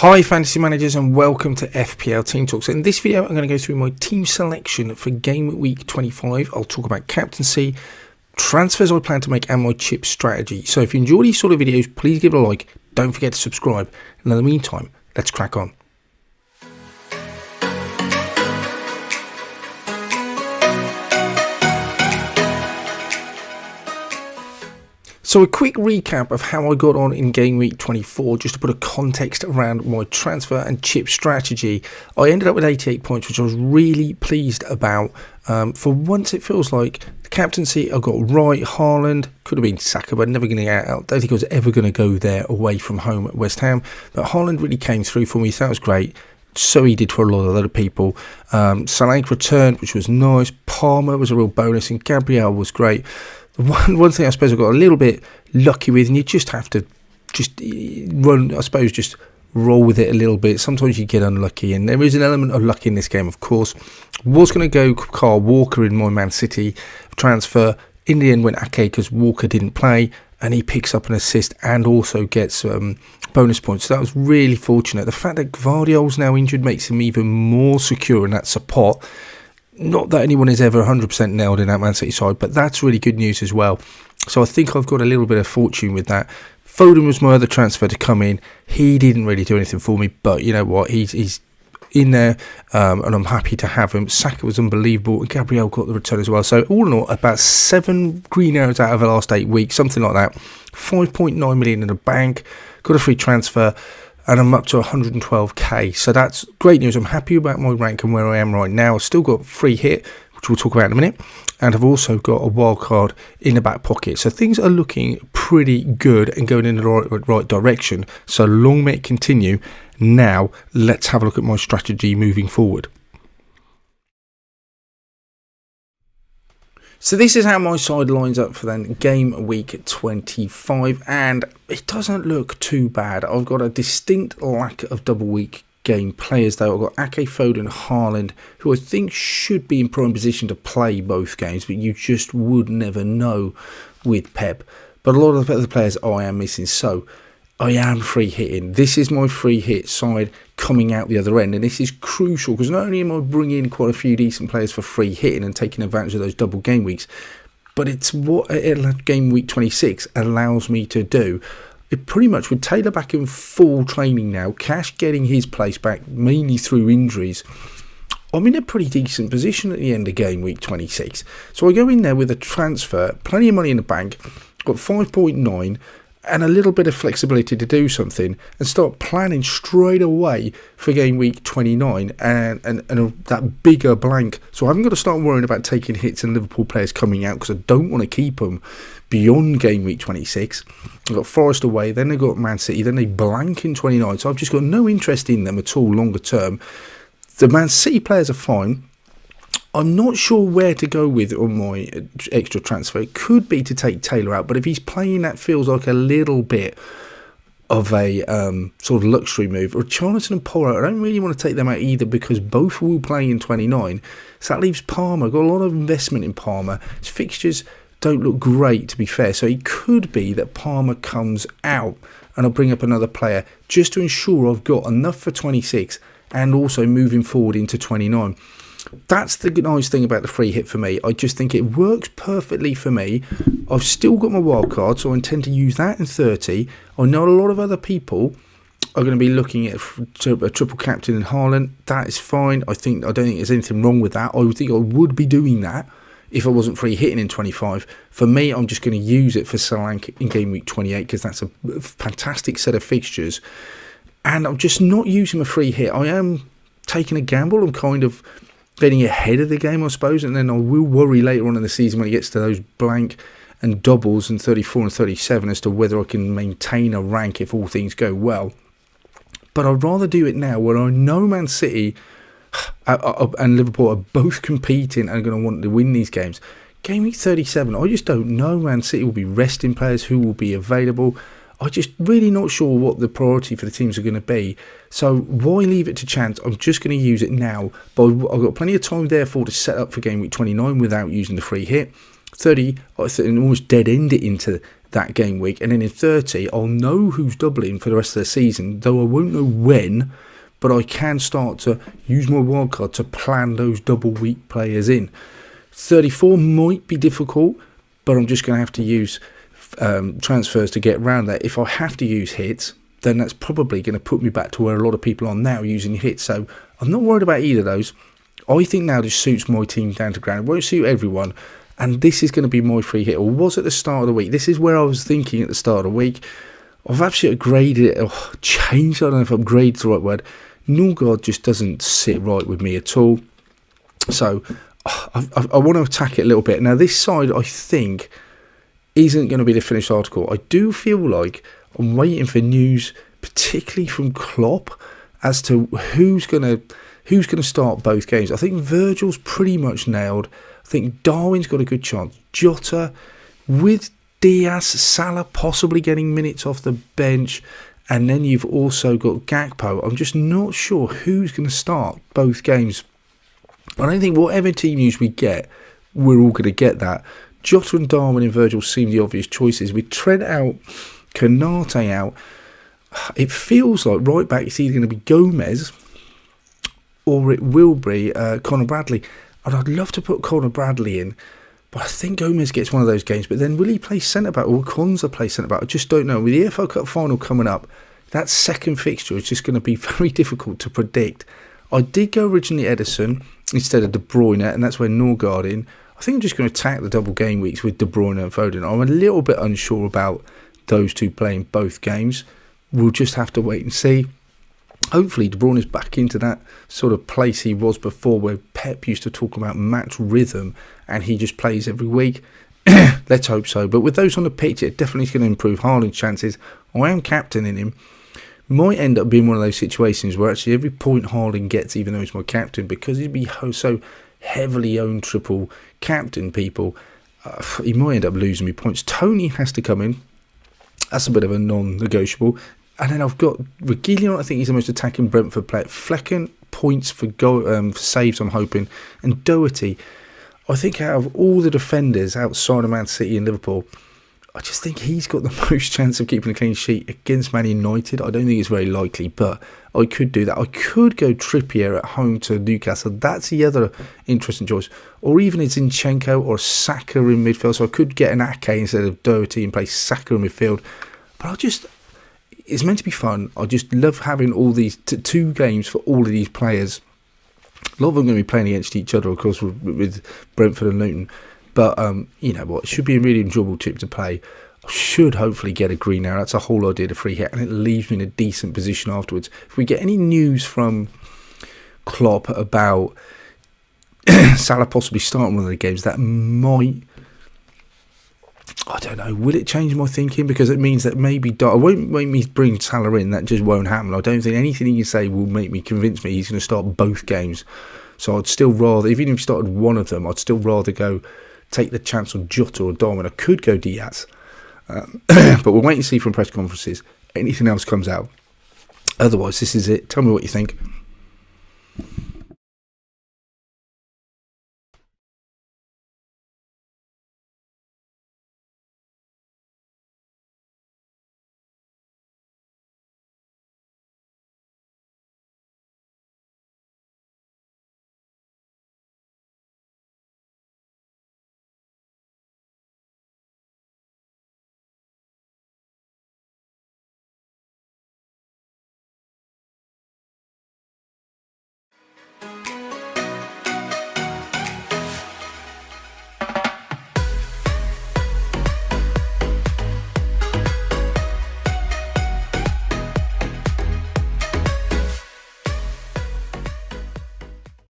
Hi fantasy managers and welcome to FPL Team Talks. In this video I'm going to go through my team selection for GameWeek 25. I'll talk about captaincy, transfers I plan to make and my chip strategy. So if you enjoy these sort of videos, please give it a like, don't forget to subscribe, and in the meantime, let's crack on. So a quick recap of how I got on in Game Week 24, just to put a context around my transfer and chip strategy. I ended up with 88 points, which I was really pleased about. For once, it feels like the captaincy I got right. Haaland could have been Saka, but never going to get out. I don't think I was ever going to go there away from home at West Ham. But Haaland really came through for me, so that was great. So he did for a lot of other people. Salah returned, which was nice. Palmer was a real bonus, and Gabriel was great. One thing I suppose I got a little bit lucky with, and you just have to just run, I suppose, just roll with it a little bit. Sometimes you get unlucky, and there is an element of luck in this game, of course. Was going to go Kyle Walker in my Man City transfer. In the end, went Ake because Walker didn't play, and he picks up an assist and also gets bonus points. So that was really fortunate. The fact that Gvardiol's now injured makes him even more secure in that support. Not that anyone is ever 100% nailed in that Man City side, but that's really good news as well. So I think I've got a little bit of fortune with that. Foden was my other transfer to come in. He didn't really do anything for me, but you know what? He's in there, and I'm happy to have him. Saka was unbelievable, and Gabriel got the return as well. So all in all, about 7 green arrows out of the last 8 weeks, something like that. 5.9 million in the bank. Got a free transfer. And I'm up to 112k, so that's great news. I'm happy about my rank and where I am right now. I've still got free hit, which we'll talk about in a minute, and I've also got a wild card in the back pocket. So things are looking pretty good and going in the right direction. So long may it continue. Now let's have a look at my strategy moving forward. So this is how my side lines up for then Game Week 25, and it doesn't look too bad. I've got a distinct lack of double week game players though. I've got Ake, Foden, Haaland, who I think should be in prime position to play both games, but you just would never know with Pep. But a lot of the players I am missing, so I am free hitting. This is my free hit side coming out the other end, and this is crucial because not only am I bringing in quite a few decent players for free hitting and taking advantage of those double game weeks, but it's what Game Week 26 allows me to do. It pretty much with Taylor back in full training now, Cash getting his place back mainly through injuries, I'm in a pretty decent position at the end of Game Week 26. So I go in there with a transfer, plenty of money in the bank, got 5.9 and a little bit of flexibility to do something and start planning straight away for Game Week 29 and that bigger blank. So I haven't got to start worrying about taking hits and Liverpool players coming out because I don't want to keep them beyond Game Week 26. I've got Forest away, then they've got Man City, then they blank in 29. So I've just got no interest in them at all longer term. The Man City players are fine. I'm not sure where to go with on my extra transfer. It could be to take Taylor out, but if he's playing, that feels like a little bit of a sort of luxury move. Or Charlton and Porro, I don't really want to take them out either because both will play in 29. So that leaves Palmer. Got a lot of investment in Palmer. His fixtures don't look great, to be fair. So it could be that Palmer comes out and I'll bring up another player just to ensure I've got enough for 26 and also moving forward into 29. That's the nice thing about the free hit for me. I just think it works perfectly for me. I've still got my wild card, so I intend to use that in 30. I know a lot of other people are going to be looking at a triple captain in Haaland. That is fine. I don't think there's anything wrong with that. I would think I would be doing that if I wasn't free hitting in 25. For me, I'm just going to use it for Salah in Game Week 28 because that's a fantastic set of fixtures. And I'm just not using a free hit. I am taking a gamble. I'm kind of getting ahead of the game, I suppose, and then I will worry later on in the season when it gets to those blank and doubles and 34 and 37 as to whether I can maintain a rank if all things go well. But I'd rather do it now where I know Man City and Liverpool are both competing and are going to want to win these games. Game Week 37, I just don't know. Man City will be resting players who will be available. I'm just really not sure what the priority for the teams are going to be. So why leave it to chance? I'm just going to use it now. But I've got plenty of time, therefore, to set up for Game Week 29 without using the free hit. 30, and almost dead end it into that game week. And then in 30, I'll know who's doubling for the rest of the season, though I won't know when, but I can start to use my wildcard to plan those double week players in. 34 might be difficult, but I'm just going to have to use transfers to get around that. If I have to use hits, then that's probably going to put me back to where a lot of people are now using hits. So I'm not worried about either of those. I think now this suits my team down to ground. It won't suit everyone. And this is going to be my free hit, or was at the start of the week. This is where I was thinking at the start of the week. I've actually upgraded it, changed, I don't know if upgrade is the right word. Norgard just doesn't sit right with me at all. So I want to attack it a little bit. Now this side, I think, isn't going to be the finished article. I do feel like I'm waiting for news, particularly from Klopp, as to who's going to start both games. I think Virgil's pretty much nailed. I think Darwin's got a good chance. Jota, with Diaz, Salah possibly getting minutes off the bench, and then you've also got Gakpo. I'm just not sure who's going to start both games. I don't think whatever team news we get, we're all going to get that. Jota and Darwin and Virgil seem the obvious choices. With Trent out, Konate out, it feels like right back it's either going to be Gomez or it will be Conor Bradley. And I'd love to put Conor Bradley in, but I think Gomez gets one of those games. But then will he play centre-back or Konza play centre-back? I just don't know. With the EFL Cup final coming up, that second fixture is just going to be very difficult to predict. I did go originally Edison instead of De Bruyne, and that's where Norgard in. I think I'm just going to attack the double game weeks with De Bruyne and Foden. I'm a little bit unsure about those two playing both games. We'll just have to wait and see. Hopefully De Bruyne is back into that sort of place he was before, where Pep used to talk about match rhythm and he just plays every week. Let's hope so. But with those on the pitch, it definitely is going to improve Haaland's chances. I am captaining him. Might end up being one of those situations where actually every point Haaland gets, even though he's my captain, because he'd be so heavily owned triple captain people, he might end up losing me points. Tony has to come in. That's a bit of a non-negotiable. And then I've got Reguilon, I think he's the most attacking Brentford player. Flecken, points for saves, I'm hoping. And Doherty, I think out of all the defenders outside of Man City and Liverpool, I just think he's got the most chance of keeping a clean sheet against Man United. I don't think it's very likely, but I could do that. I could go Trippier at home to Newcastle. That's the other interesting choice. Or even a Zinchenko or Saka in midfield. So I could get an Ake instead of Doherty and play Saka in midfield. But it's meant to be fun. I just love having all these two games for all of these players. A lot of them are going to be playing against each other, of course, with Brentford and Luton. But you know what? It should be a really enjoyable trip to play. I should hopefully get a green arrow. That's a whole idea of free hit, and it leaves me in a decent position afterwards. If we get any news from Klopp about Salah possibly starting one of the games, that might, I don't know, will it change my thinking? Because it means that maybe I won't make me bring Salah in. That just won't happen. I don't think anything he can say will make me convince me he's going to start both games. So I'd still rather, even if he started one of them, I'd still rather take the chance on Jota or Darwin. I could go Diaz. But we'll wait and see from press conferences. Anything else comes out. Otherwise, this is it. Tell me what you think.